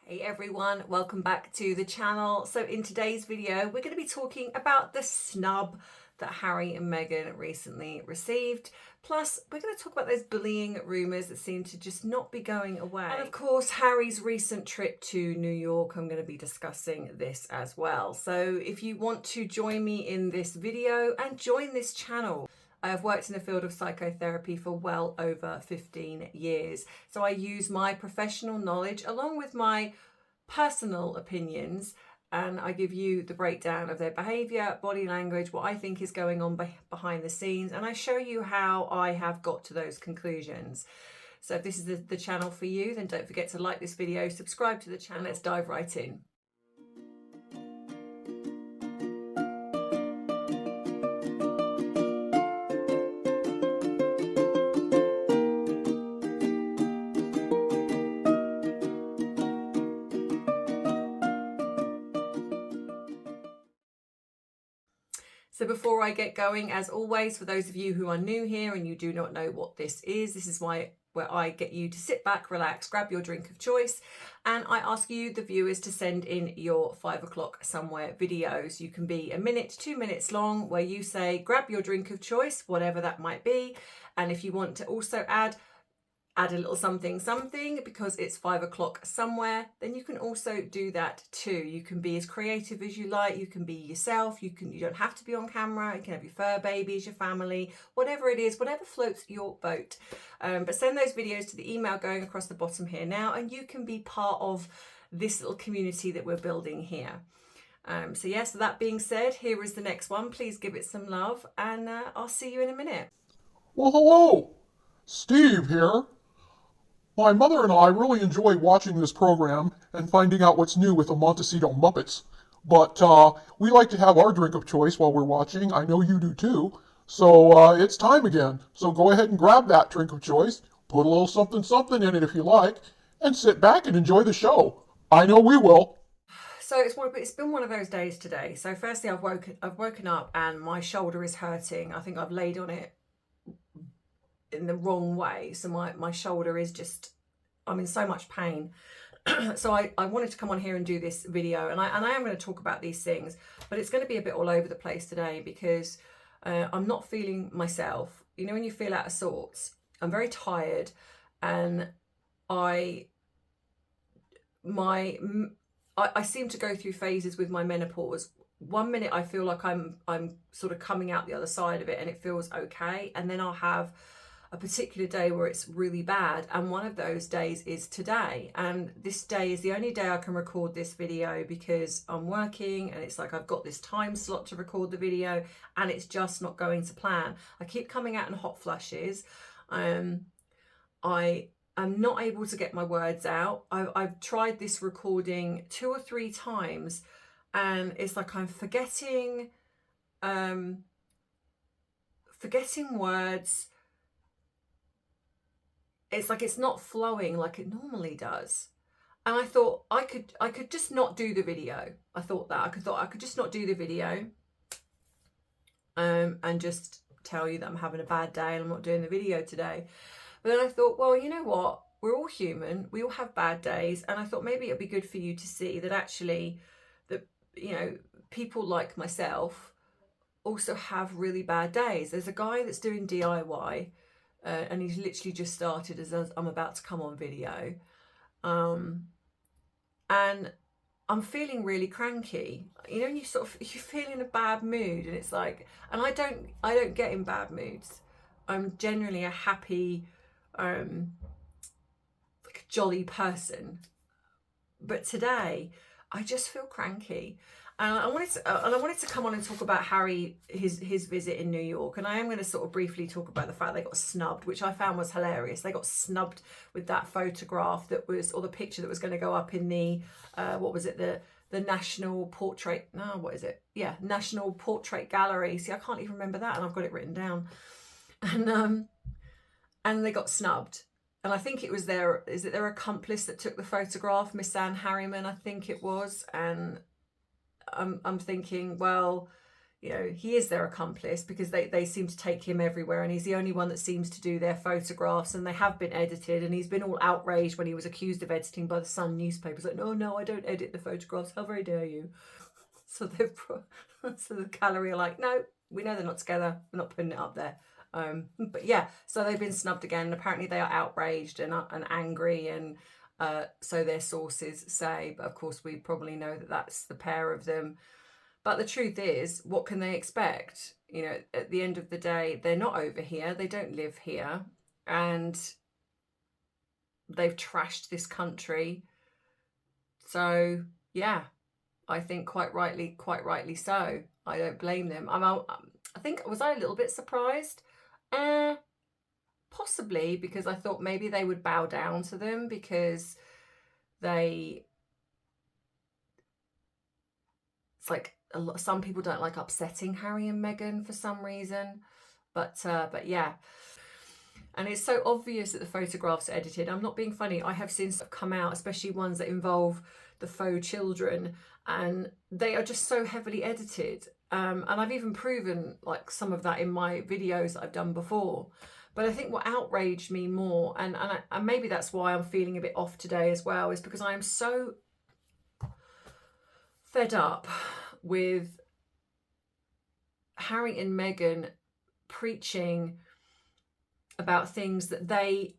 Hey everyone, welcome back to the channel. So in today's video, we're going to be talking about the snub that Harry and Meghan recently received. Plus, we're going to talk about those bullying rumours that seem to just not be going away. And of course, Harry's recent trip to New York, I'm going to be discussing this as well. So if you want to join me in this video and join this channel, I have worked in the field of psychotherapy for well over 15 years. So I use my professional knowledge along with my personal opinions, and I give you the breakdown of their behaviour, body language, what I think is going on behind the scenes, and I show you how I have got to those conclusions. So if this is the channel for you, then don't forget to like this video, subscribe to the channel. Let's dive right in. So before I get going, as always, for those of you who are new here and you do not know what this is where I get you to sit back, relax, grab your drink of choice, and I ask you, the viewers, to send in your 5 o'clock somewhere videos. You can be 1 minute, 2 minutes long, where you say, grab your drink of choice, whatever that might be. And if you want to also add a little something because it's 5 o'clock somewhere, then you can also do that too. You can be as creative as you like, you can be yourself, you don't have to be on camera, you can have your fur babies, your family, whatever it is, whatever floats your boat. But send those videos to the email going across the bottom here now, and you can be part of this little community that we're building here. So that being said, here is the next one. Please give it some love, and I'll see you in a minute. Well, hello, Steve here. My mother and I really enjoy watching this program and finding out what's new with the Montecito Muppets. But we like to have our drink of choice while we're watching. I know you do too. So it's time again. So go ahead and grab that drink of choice, put a little something something in it if you like, and sit back and enjoy the show. I know we will. So it's been one of those days today. So firstly, I've woken up and my shoulder is hurting. I think I've laid on it in the wrong way, so my shoulder is just, I'm in so much pain. So I wanted to come on here and do this video, and I am going to talk about these things, but it's going to be a bit all over the place today because I'm not feeling myself. You know, when you feel out of sorts, I'm very tired, and I seem to go through phases with my menopause. 1 minute I feel like I'm sort of coming out the other side of it and it feels okay, and then I'll have a particular day where it's really bad, and one of those days is today. And this day is the only day I can record this video because I'm working, and it's like I've got this time slot to record the video and it's just not going to plan. I keep coming out in hot flushes. I am not able to get my words out. I've tried this recording 2 or 3 times, and it's like I'm forgetting words. It's like it's not flowing like it normally does. And I thought I could just not do the video. I thought I could just not do the video and just tell you that I'm having a bad day and I'm not doing the video today. But then I thought, well, you know what? We're all human. We all have bad days. And I thought maybe it'd be good for you to see that actually, that, you know, people like myself also have really bad days. There's a guy that's doing DIY, and he's literally just started as I'm about to come on video. And I'm feeling really cranky. You know, and you feel in a bad mood, and it's like, and I don't get in bad moods. I'm generally a happy, like a jolly person. But today I just feel cranky. And I wanted to come on and talk about Harry, his visit in New York. And I am going to sort of briefly talk about the fact they got snubbed, which I found was hilarious. They got snubbed with that photograph that was, or the picture that was going to go up in the, what was it, the National Portrait, no, what is it? Yeah, National Portrait Gallery. See, I can't even remember that, and I've got it written down. And they got snubbed. And I think it was their accomplice that took the photograph, Miss Anne Harriman, I think it was. And I'm thinking, well, you know, he is their accomplice because they seem to take him everywhere, and he's the only one that seems to do their photographs, and they have been edited, and he's been all outraged when he was accused of editing by the Sun newspaper. He's like, no, I don't edit the photographs. How very dare you? So so the gallery are like, no, we know they're not together. We're not putting it up there. But yeah, so they've been snubbed again, and apparently they are outraged and angry, and so their sources say. But of course, we probably know that that's the pair of them. But the truth is, what can they expect? You know, at the end of the day, they're not over here. They don't live here. And they've trashed this country. So, yeah, I think quite rightly so. I don't blame them. I think, was I a little bit surprised? Possibly, because I thought maybe they would bow down to them because it's like some people don't like upsetting Harry and Meghan for some reason, but yeah. And it's so obvious that the photographs are edited. I'm not being funny. I have seen stuff come out, especially ones that involve the faux children, and they are just so heavily edited. And I've even proven like some of that in my videos that I've done before. But I think what outraged me more, and maybe that's why I'm feeling a bit off today as well, is because I am so fed up with Harry and Meghan preaching about things that they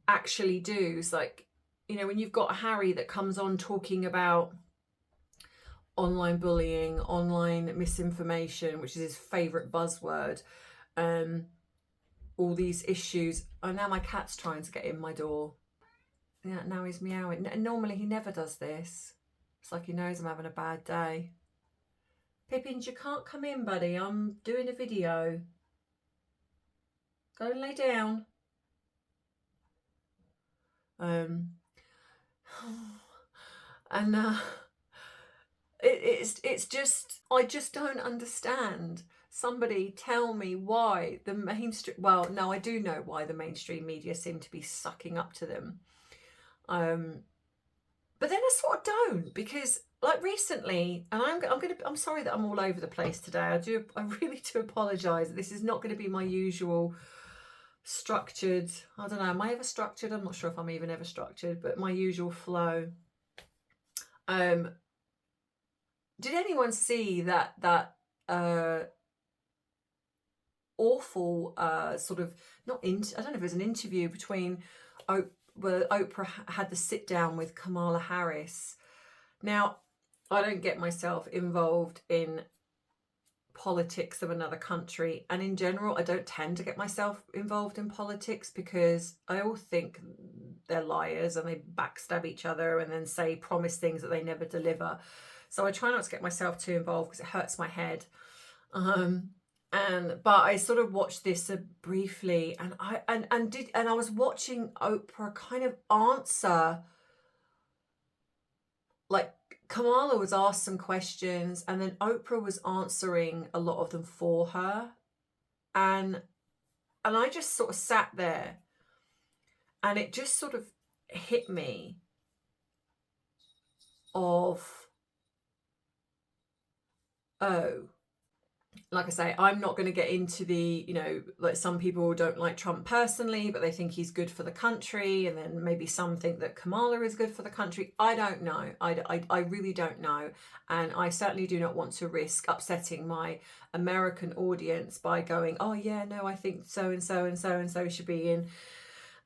actually do. It's like, you know, when you've got Harry that comes on talking about online bullying, online misinformation, which is his favourite buzzword, all these issues. Oh, now my cat's trying to get in my door. Yeah, now he's meowing. Normally he never does this. It's like he knows I'm having a bad day. Pippins, you can't come in, buddy. I'm doing a video. Go and lay down. And it's just, I just don't understand. Somebody tell me why the mainstream, well, no, I do know why the mainstream media seem to be sucking up to them. But then I sort of don't, because like recently, and I'm sorry that I'm all over the place today. I really do apologise. This is not going to be my usual structured, I don't know, am I ever structured? I'm not sure if I'm even ever structured, but my usual flow. Did anyone see that awful sort of, I don't know if it was an interview between where Oprah had the sit down with Kamala Harris. Now, I don't get myself involved in politics of another country, and in general I don't tend to get myself involved in politics because I all think they're liars and they backstab each other and then promise things that they never deliver. So I try not to get myself too involved because it hurts my head. But I sort of watched this briefly, and I was watching Oprah kind of answer, like Kamala was asked some questions and then Oprah was answering a lot of them for her, and I just sort of sat there and it just sort of hit me of, oh, like I say, I'm not going to get into the, you know, like some people don't like Trump personally, but they think he's good for the country. And then maybe some think that Kamala is good for the country. I don't know. I really don't know. And I certainly do not want to risk upsetting my American audience by going, oh yeah, no, I think so and so and so and so should be in,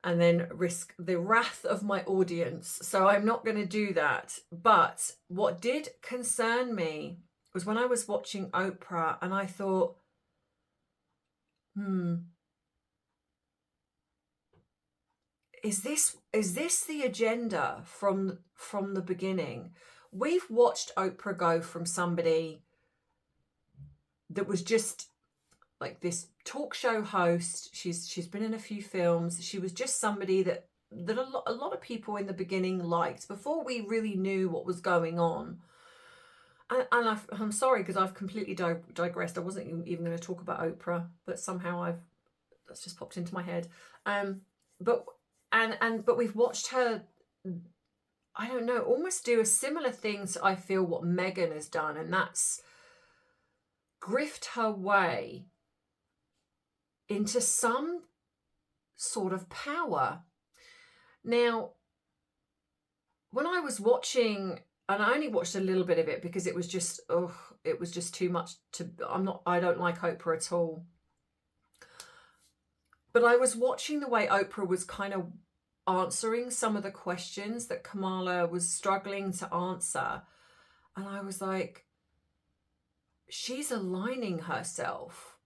and then risk the wrath of my audience. So I'm not going to do that. But what did concern me was when I was watching Oprah and I thought, is this the agenda from the beginning? We've watched Oprah go from somebody that was just like this talk show host. She's been in a few films. She was just somebody that a lot of people in the beginning liked before we really knew what was going on. And I'm sorry because I've completely digressed. I wasn't even going to talk about Oprah, but somehow that's just popped into my head. But we've watched her, I don't know, almost do a similar thing to, I feel, what Meghan has done, and that's grift her way into some sort of power. Now, when I was watching, and I only watched a little bit of it because it was just too much to, I don't like Oprah at all. But I was watching the way Oprah was kind of answering some of the questions that Kamala was struggling to answer. And I was like, she's aligning herself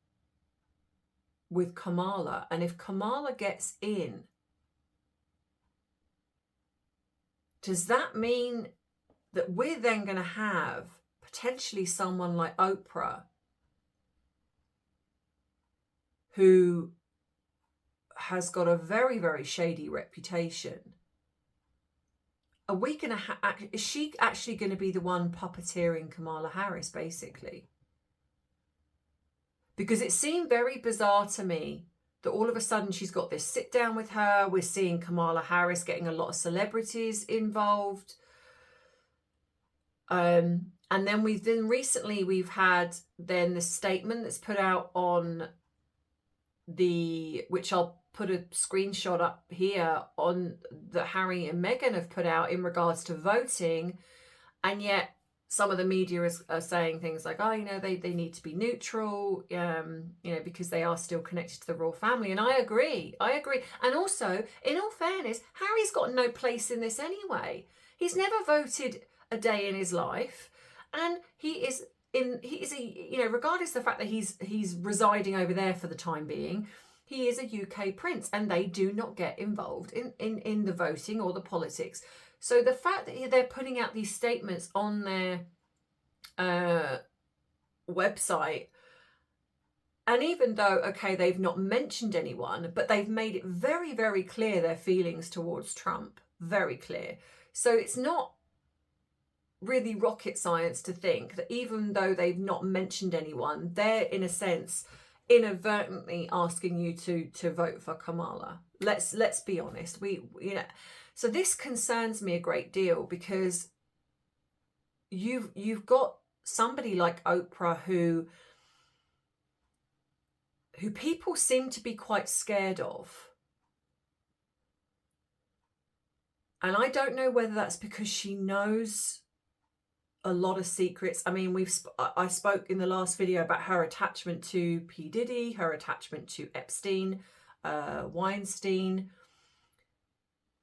with Kamala. And if Kamala gets in, does that mean that we're then going to have potentially someone like Oprah who has got a very, very shady reputation? Are we going to is she actually going to be the one puppeteering Kamala Harris, basically? Because it seemed very bizarre to me that all of a sudden she's got this sit down with her. We're seeing Kamala Harris getting a lot of celebrities involved. And then recently we've had then the statement that's put out on which I'll put a screenshot up here on, that Harry and Meghan have put out in regards to voting. And yet some of the media are saying things like, oh, they need to be neutral, because they are still connected to the royal family. And I agree. And also, in all fairness, Harry's got no place in this anyway. He's never voted a day in his life. And regardless of the fact that he's residing over there for the time being, he is a UK prince, and they do not get involved in the voting or the politics. So the fact that they're putting out these statements on their website, and even though, okay, they've not mentioned anyone, but they've made it very, very clear their feelings towards Trump, very clear. So it's not really rocket science to think that even though they've not mentioned anyone, they're in a sense inadvertently asking you to vote for Kamala. Let's be honest. So this concerns me a great deal, because you've got somebody like Oprah who people seem to be quite scared of. And I don't know whether that's because she knows a lot of secrets. I mean, I spoke in the last video about her attachment to P. Diddy, her attachment to Epstein, Weinstein.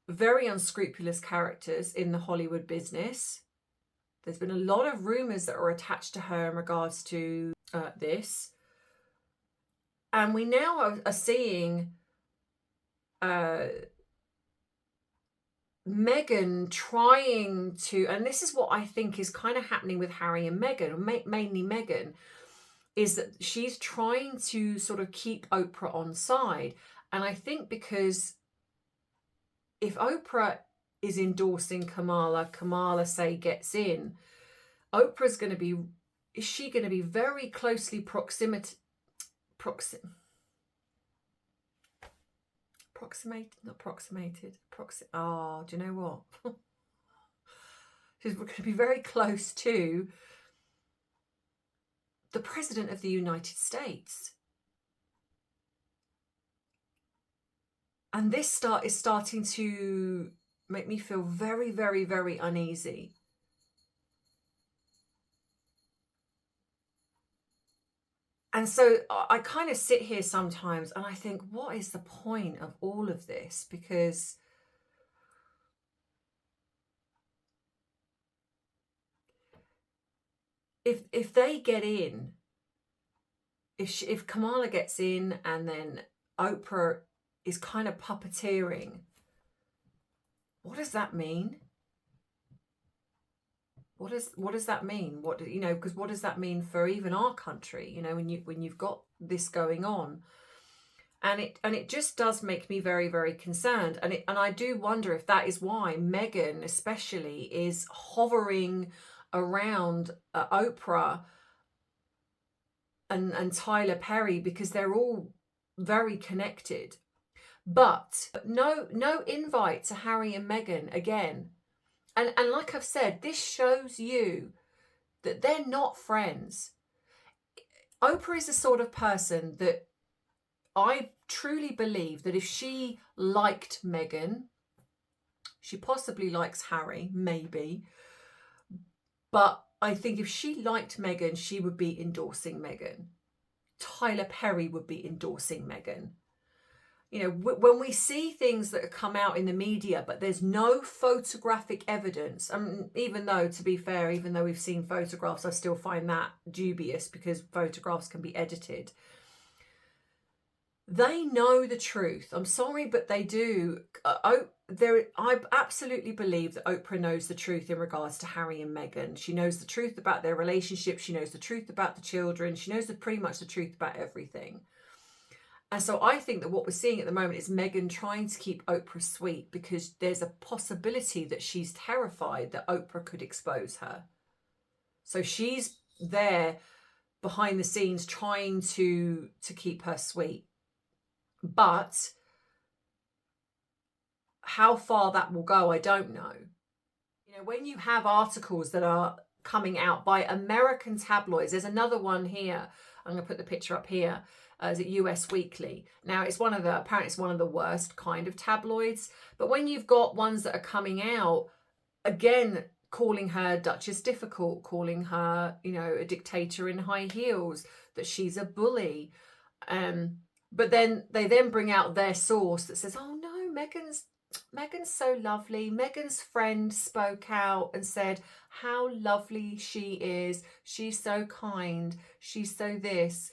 Very unscrupulous characters in the Hollywood business. There's been a lot of rumours that are attached to her in regards to this. And we now are seeing Meghan trying to, and this is what I think is kind of happening with Harry and Meghan, or mainly Meghan, is that she's trying to sort of keep Oprah on side. And I think because if Oprah is endorsing Kamala say gets in, Oprah's going to be, is she going to be very closely do you know what? She's going to be very close to the President of the United States. And this is starting to make me feel very, very, very uneasy. And so I kind of sit here sometimes and I think, what is the point of all of this? Because if they get in, if Kamala gets in and then Oprah is kind of puppeteering, what does that mean? What does that mean? Because what does that mean for even our country? When you've got this going on, and it just does make me very, very concerned. And I do wonder if that is why Meghan especially is hovering around Oprah and Tyler Perry, because they're all very connected. But no invite to Harry and Meghan again. And like I've said, this shows you that they're not friends. Oprah is the sort of person that I truly believe that if she liked Meghan, she possibly likes Harry, maybe. But I think if she liked Meghan, she would be endorsing Meghan. Tyler Perry would be endorsing Meghan. You know, when we see things that come out in the media, but there's no photographic evidence, even though, to be fair, even though we've seen photographs, I still find that dubious because photographs can be edited. They know the truth. I'm sorry, but they do. I absolutely believe that Oprah knows the truth in regards to Harry and Meghan. She knows the truth about their relationship. She knows the truth about the children. She knows pretty much the truth about everything. And so I think that what we're seeing at the moment is Meghan trying to keep Oprah sweet because there's a possibility that she's terrified that Oprah could expose her. So she's there behind the scenes trying to keep her sweet. But how far that will go, I don't know. You know, when you have articles that are coming out by American tabloids, there's another one here. I'm going to put the picture up here. Is it US Weekly? Now, apparently it's one of the worst kind of tabloids. But when you've got ones that are coming out, again, calling her Duchess Difficult, calling her, you know, a dictator in high heels, that she's a bully. But then they bring out their source that says, oh no, Meghan's so lovely. Meghan's friend spoke out and said how lovely she is. She's so kind. She's so this.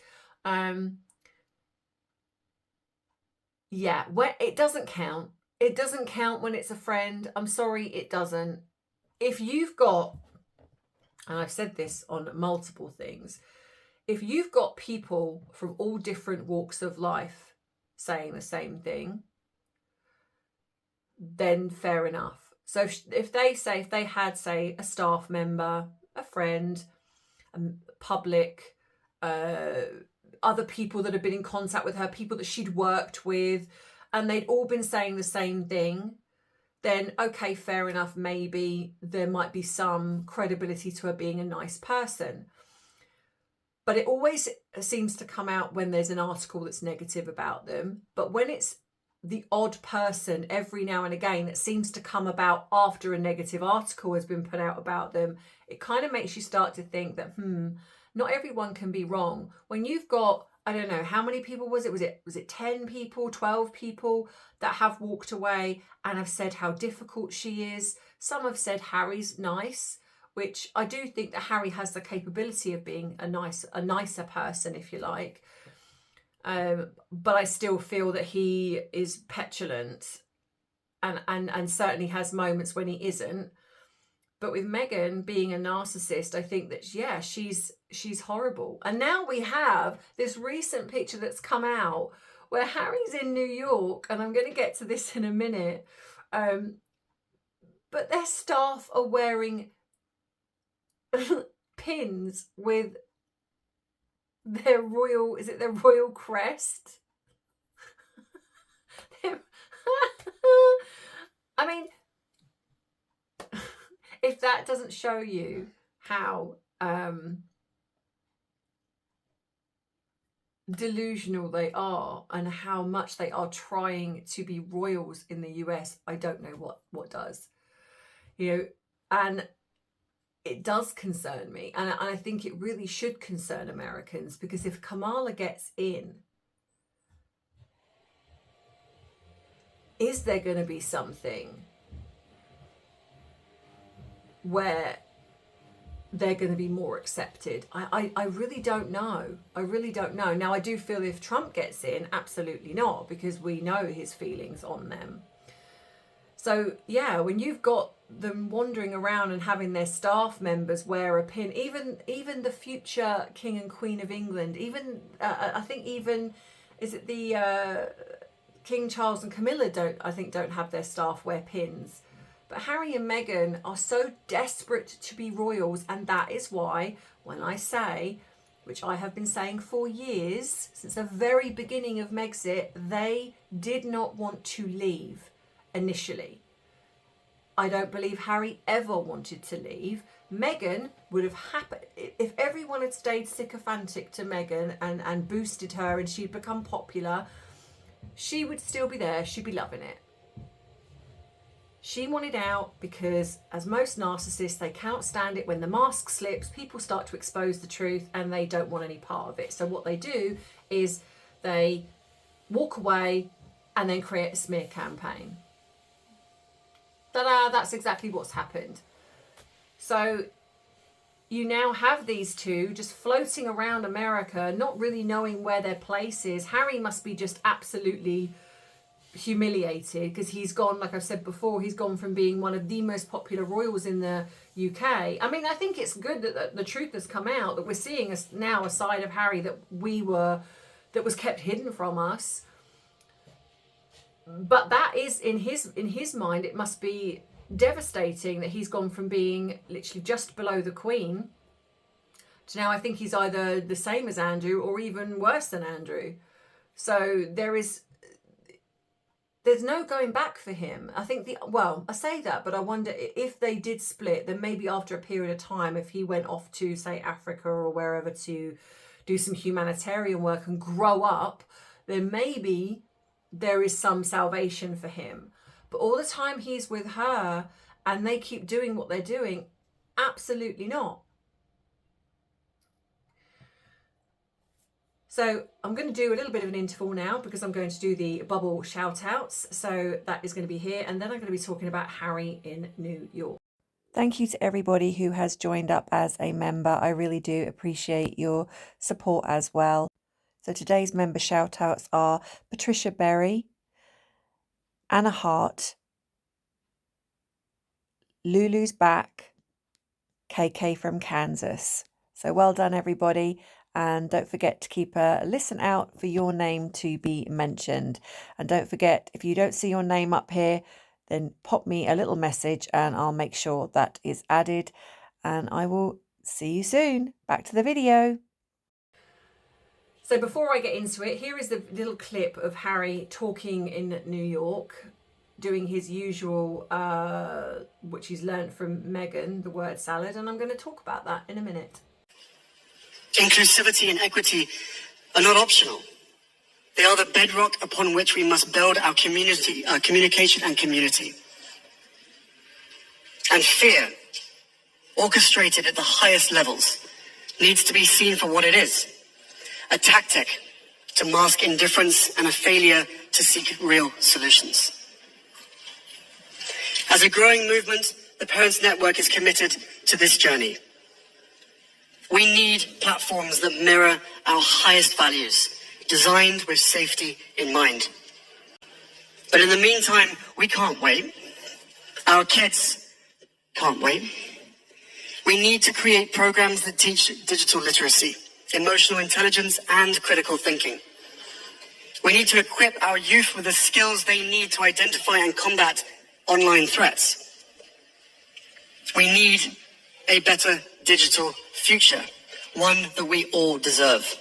Yeah, it doesn't count. It doesn't count when it's a friend. I'm sorry, it doesn't. If you've got, and I've said this on multiple things, if you've got people from all different walks of life saying the same thing, then fair enough. So if they had, say, a staff member, a friend, public, other people that had been in contact with her, people that she'd worked with, and they'd all been saying the same thing, then okay, fair enough, maybe there might be some credibility to her being a nice person. But it always seems to come out when there's an article that's negative about them. But when it's the odd person every now and again that seems to come about after a negative article has been put out about them, it kind of makes you start to think that, not everyone can be wrong. When you've got, I don't know, how many people was it? Was it 10 people, 12 people that have walked away and have said how difficult she is? Some have said Harry's nice, which I do think that Harry has the capability of being a nicer person, if you like. But I still feel that he is petulant and certainly has moments when he isn't. But with Meghan being a narcissist, I think that, yeah, she's horrible. And now we have this recent picture that's come out where Harry's in New York, and I'm going to get to this in a minute. But their staff are wearing pins with their royal crest? I mean, if that doesn't show you how delusional they are and how much they are trying to be royals in the US, I don't know what does. You know, and it does concern me, and I think it really should concern Americans, because if Kamala gets in, is there going to be something where they're going to be more accepted? I really don't know. I really don't know. Now, I do feel if Trump gets in, absolutely not, because we know his feelings on them. So, yeah, when you've got them wandering around and having their staff members wear a pin, even the future King and Queen of England, even, I think even, is it the King Charles and Camilla don't have their staff wear pins. But Harry and Meghan are so desperate to be royals, and that is why when I say, which I have been saying for years, since the very beginning of Megxit, they did not want to leave initially. I don't believe Harry ever wanted to leave. Meghan would have happened if everyone had stayed sycophantic to Meghan and boosted her and she'd become popular. She would still be there. She'd be loving it. She wanted out because, as most narcissists, they can't stand it when the mask slips, people start to expose the truth and they don't want any part of it. So what they do is they walk away and then create a smear campaign. Ta-da, that's exactly what's happened. So you now have these two just floating around America, not really knowing where their place is. Harry must be just absolutely humiliated because he's gone, like I've said before, he's gone from being one of the most popular royals in the UK. I mean, I think it's good that the truth has come out, that we're seeing now a side of Harry that was kept hidden from us. But that is in his mind, it must be devastating that he's gone from being literally just below the Queen to now I think he's either the same as Andrew or even worse than Andrew. So there's no going back for him. I think I say that, but I wonder if they did split, then maybe after a period of time, if he went off to, say, Africa or wherever to do some humanitarian work and grow up, then maybe there is some salvation for him. But all the time he's with her and they keep doing what they're doing, absolutely not. So I'm going to do a little bit of an interval now because I'm going to do the bubble shout outs. So that is going to be here. And then I'm going to be talking about Harry in New York. Thank you to everybody who has joined up as a member. I really do appreciate your support as well. So today's member shout outs are Patricia Berry, Anna Hart, Lulu's Back, KK from Kansas. So well done, everybody. And don't forget to keep a listen out for your name to be mentioned. And don't forget, if you don't see your name up here, then pop me a little message and I'll make sure that is added. And I will see you soon. Back to the video. So before I get into it, here is the little clip of Harry talking in New York, doing his usual, which he's learned from Meghan, the word salad. And I'm going to talk about that in a minute. Inclusivity and equity are not optional. They are the bedrock upon which we must build our communication and community. And fear, orchestrated at the highest levels, needs to be seen for what it is: a tactic to mask indifference and a failure to seek real solutions. As a growing movement, the Parents Network is committed to this journey. We need platforms that mirror our highest values, designed with safety in mind. But in the meantime, we can't wait. Our kids can't wait. We need to create programs that teach digital literacy, emotional intelligence, and critical thinking. We need to equip our youth with the skills they need to identify and combat online threats. We need a better digital future, one that we all deserve.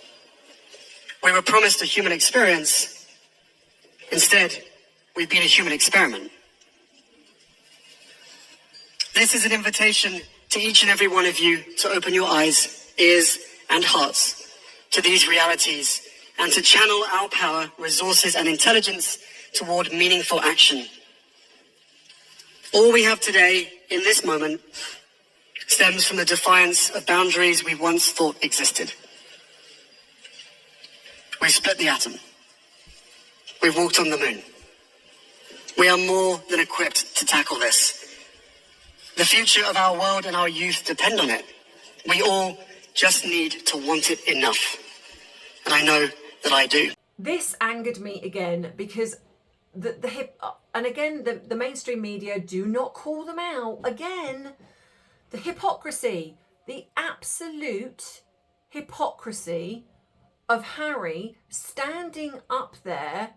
We were promised a human experience. Instead, we've been a human experiment. This is an invitation to each and every one of you to open your eyes, ears, and hearts to these realities and to channel our power, resources, and intelligence toward meaningful action. All we have today, in this moment, stems from the defiance of boundaries we once thought existed. We've split the atom. We've walked on the moon. We are more than equipped to tackle this. The future of our world and our youth depend on it. We all just need to want it enough. And I know that I do. This angered me again because the mainstream media do not call them out again. The hypocrisy, the absolute hypocrisy of Harry standing up there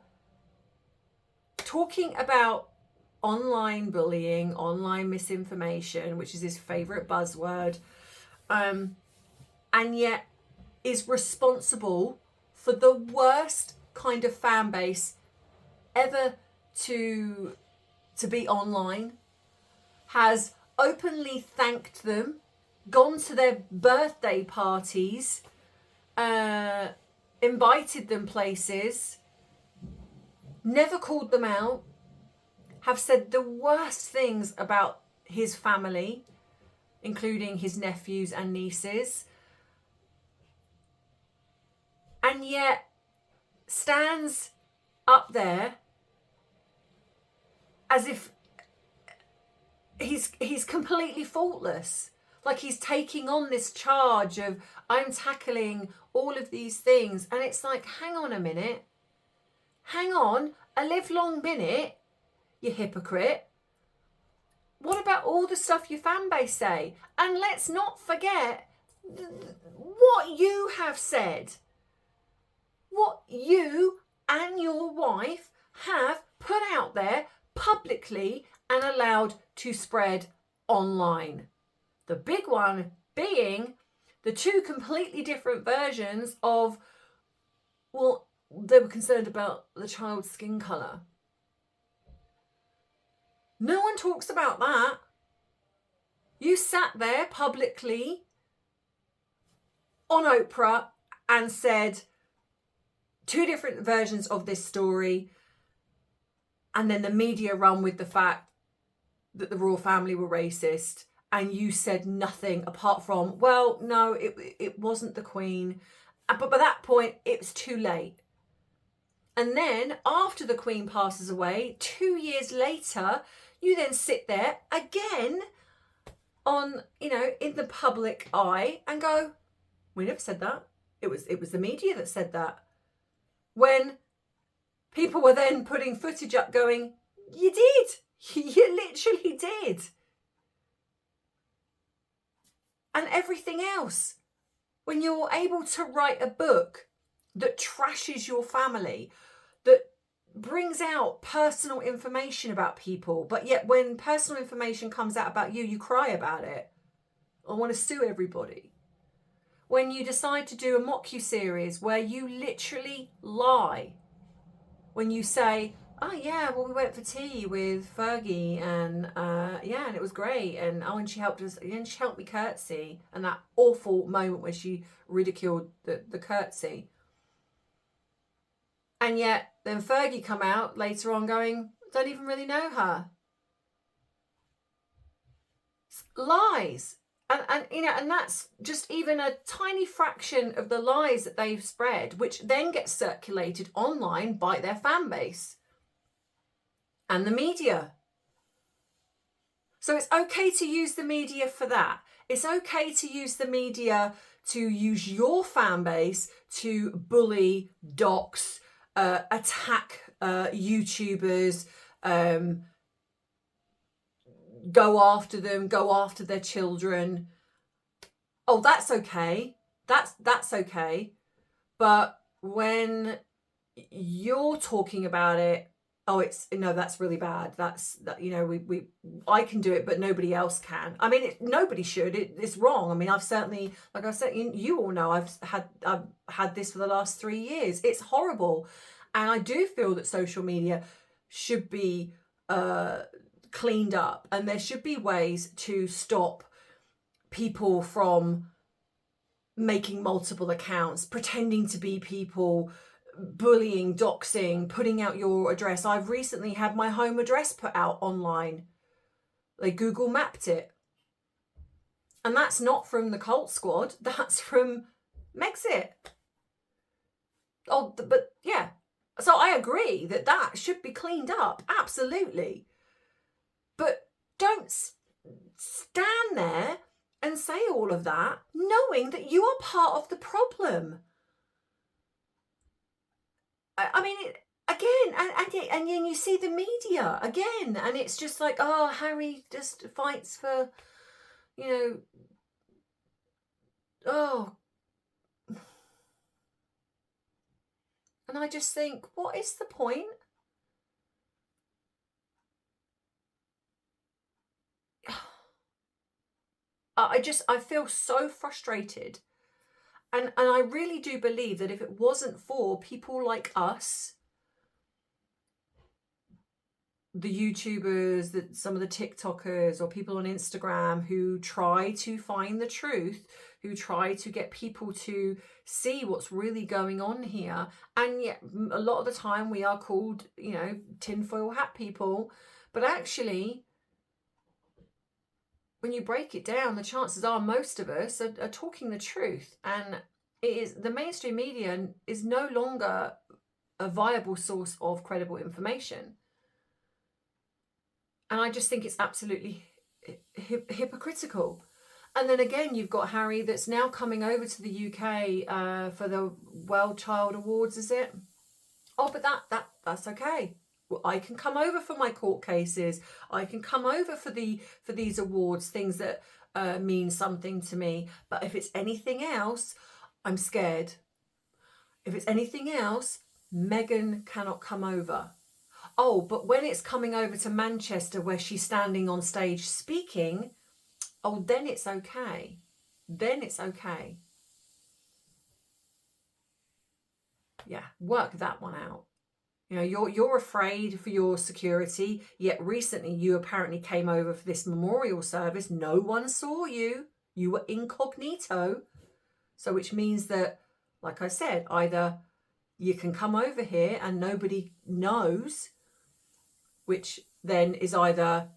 talking about online bullying, online misinformation, which is his favourite buzzword, and yet is responsible for the worst kind of fan base ever to be online. has openly thanked them, gone to their birthday parties, invited them places, never called them out, have said the worst things about his family, including his nephews and nieces, and yet stands up there as if he's completely faultless. Like he's taking on this charge of, I'm tackling all of these things. And it's like, hang on a minute. Hang on a livelong minute, you hypocrite. What about all the stuff your fan base say? And let's not forget what you have said. What you and your wife have put out there publicly and allowed to spread online. The big one being the two completely different versions of, well, they were concerned about the child's skin colour. No one talks about that. You sat there publicly on Oprah and said two different versions of this story, and then the media run with the fact that the royal family were racist, and you said nothing apart from, well, no, it wasn't the Queen. But by that point, it's too late. And then after the Queen passes away, 2 years later, you then sit there again on, in the public eye and go, we never said that. It was the media that said that. When people were then putting footage up going, you did. You literally did. And everything else. When you're able to write a book that trashes your family, that brings out personal information about people, but yet when personal information comes out about you, you cry about it. I want to sue everybody. When you decide to do a mock-you-series where you literally lie, when you say, oh yeah, well we went for tea with Fergie and and it was great, and and she helped us, and she helped me curtsy, and that awful moment where she ridiculed the curtsy. And yet then Fergie come out later on going, don't even really know her. Lies. And that's just even a tiny fraction of the lies that they've spread, which then gets circulated online by their fan base and the media. So it's okay to use the media for that. It's okay to use the media to use your fan base to bully, dox, attack YouTubers, go after them, go after their children. Oh, that's okay. That's okay. But when you're talking about it, oh, that's really bad. I can do it, but nobody else can. I mean, nobody should. It's wrong. I mean, I've certainly, like I said, you all know, I've had this for the last 3 years. It's horrible. And I do feel that social media should be cleaned up, and there should be ways to stop people from making multiple accounts, pretending to be people, bullying, doxing, putting out your address. I've recently had my home address put out online. They Google mapped it. And that's not from the Cult Squad, that's from Megxit. Oh, but yeah. So I agree that should be cleaned up, absolutely. But don't stand there and say all of that knowing that you are part of the problem. I mean, again, and then you see the media again, and it's just like, oh, Harry just fights for, oh. And I just think, what is the point? I feel so frustrated. And I really do believe that if it wasn't for people like us the YouTubers, some of the TikTokers or people on Instagram who try to find the truth, who try to get people to see what's really going on here. And yet a lot of the time we are called, you know, tinfoil hat people. But actually, when you break it down, the chances are most of us are talking the truth. And it is, the mainstream media is no longer a viable source of credible information. And I just think it's absolutely hypocritical. And then again, you've got Harry that's now coming over to the UK for the World Child Awards, is it? Oh, but that's okay. Well, I can come over for my court cases. I can come over for these awards, things that mean something to me. But if it's anything else, I'm scared. If it's anything else, Meghan cannot come over. Oh, but when it's coming over to Manchester where she's standing on stage speaking, oh, then it's okay. Then it's okay. Yeah, work that one out. You know, you're afraid for your security, yet recently you apparently came over for this memorial service. No one saw you. You were incognito. So which means that, like I said, either you can come over here and nobody knows, which then is either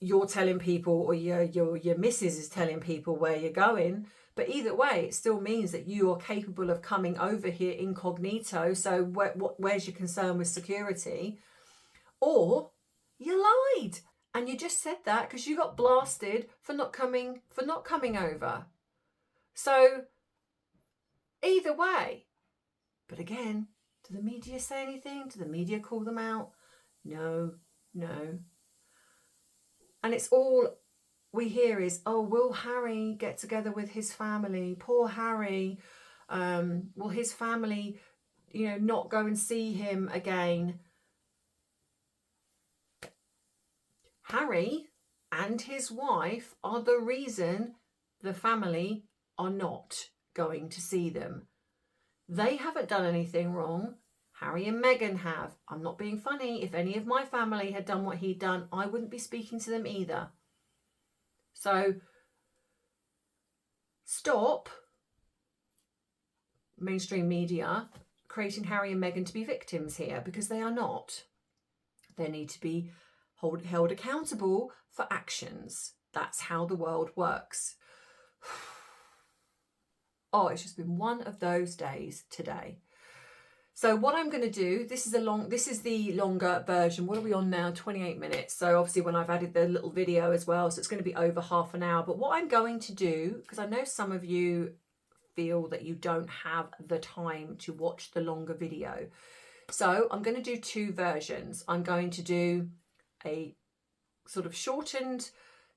you're telling people or your missus is telling people where you're going. But either way, it still means that you are capable of coming over here incognito. So where's your concern with security? Or you lied and you just said that because you got blasted for not coming over. So either way. But again, do the media say anything? Do the media call them out? No. And it's all we hear is, oh, will Harry get together with his family? Poor Harry. Will his family, you know, not go and see him again? Harry and his wife are the reason the family are not going to see them. They haven't done anything wrong. Harry and Meghan have. I'm not being funny. If any of my family had done what he'd done, I wouldn't be speaking to them either. So stop mainstream media creating Harry and Meghan to be victims here, because they are not. They need to be held accountable for actions. That's how the world works. Oh, it's just been one of those days today. So what I'm going to do, this is the longer version. What are we on now? 28 minutes. So obviously when I've added the little video as well, so it's going to be over half an hour. But what I'm going to do, because I know some of you feel that you don't have the time to watch the longer video. So I'm going to do two versions. I'm going to do a sort of shortened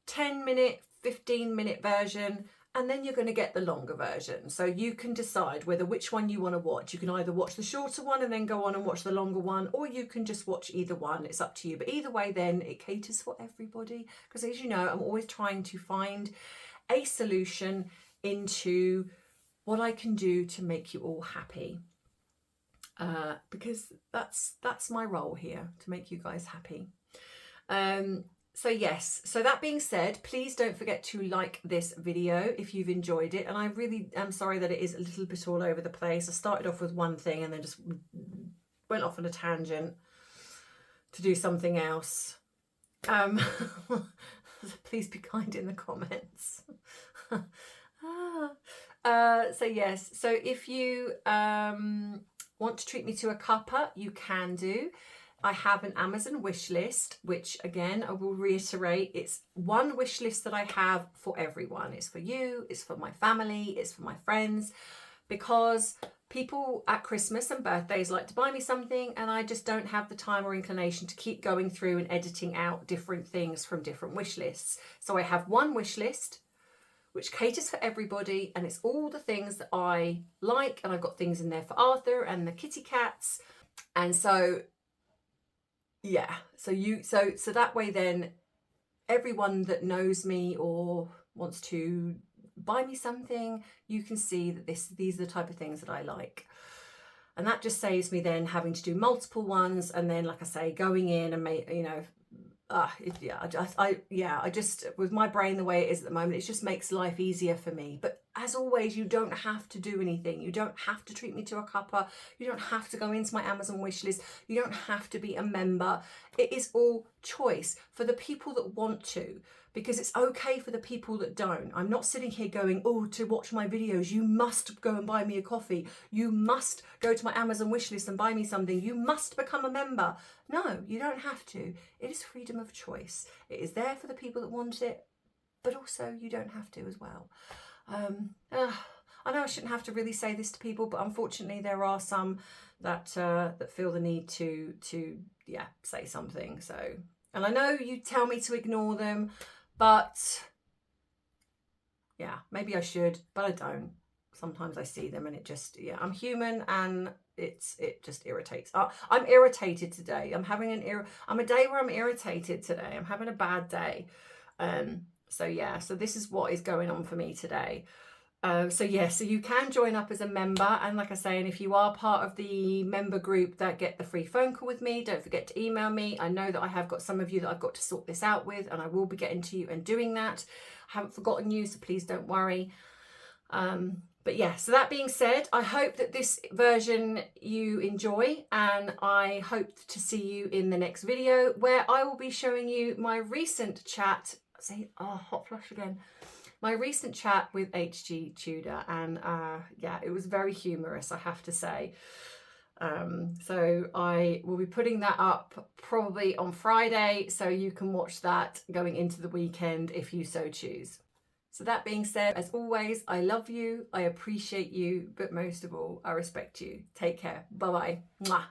10-minute, 15-minute version, and then you're going to get the longer version. So you can decide which one you want to watch. You can either watch the shorter one and then go on and watch the longer one, or you can just watch either one. It's up to you. But either way, then it caters for everybody. Because as you know, I'm always trying to find a solution into what I can do to make you all happy. Because that's my role here, to make you guys happy. So yes, so that being said, please don't forget to like this video if you've enjoyed it. And I really am sorry that it is a little bit all over the place. I started off with one thing and then just went off on a tangent to do something else. Please be kind in the comments. So yes, so if you want to treat me to a cuppa, you can do. I have an Amazon wish list, which again, I will reiterate, it's one wish list that I have for everyone. It's for you, it's for my family, it's for my friends, because people at Christmas and birthdays like to buy me something and I just don't have the time or inclination to keep going through and editing out different things from different wish lists. So I have one wish list which caters for everybody, and it's all the things that I like, and I've got things in there for Arthur and the kitty cats. And so yeah, so that way then everyone that knows me or wants to buy me something, you can see that these are the type of things that I like. And that just saves me then having to do multiple ones, and then, like I say, going in and I just, with my brain the way it is at the moment, it just makes life easier for me. But as always, you don't have to do anything. You don't have to treat me to a cuppa. You don't have to go into my Amazon wish list. You don't have to be a member. It is all choice for the people that want to, because it's okay for the people that don't. I'm not sitting here going, oh, to watch my videos, you must go and buy me a coffee. You must go to my Amazon wish list and buy me something. You must become a member. No, you don't have to. It is freedom of choice. It is there for the people that want it, but also you don't have to as well. I know I shouldn't have to really say this to people, but unfortunately there are some that feel the need to say something. So, and I know you tell me to ignore them, but yeah, maybe I should, but I don't. Sometimes I see them and it just, I'm human, and it just irritates. I'm irritated today. I'm a day where I'm irritated today. I'm having a bad day. So this is what is going on for me today. So you can join up as a member, and like I say, and if you are part of the member group that get the free phone call with me, don't forget to email me. I know that I have got some of you that I've got to sort this out with, and I will be getting to you and doing that. I haven't forgotten you, so please don't worry. But yeah, so that being said, I hope that this version you enjoy, and I hope to see you in the next video, where I will be showing you my recent chat. Hot flush again. My recent chat with HG Tudor, and it was very humorous, I have to say. So I will be putting that up probably on Friday, so you can watch that going into the weekend if you so choose. So that being said, as always, I love you, I appreciate you, but most of all, I respect you. Take care. Bye-bye. Mwah.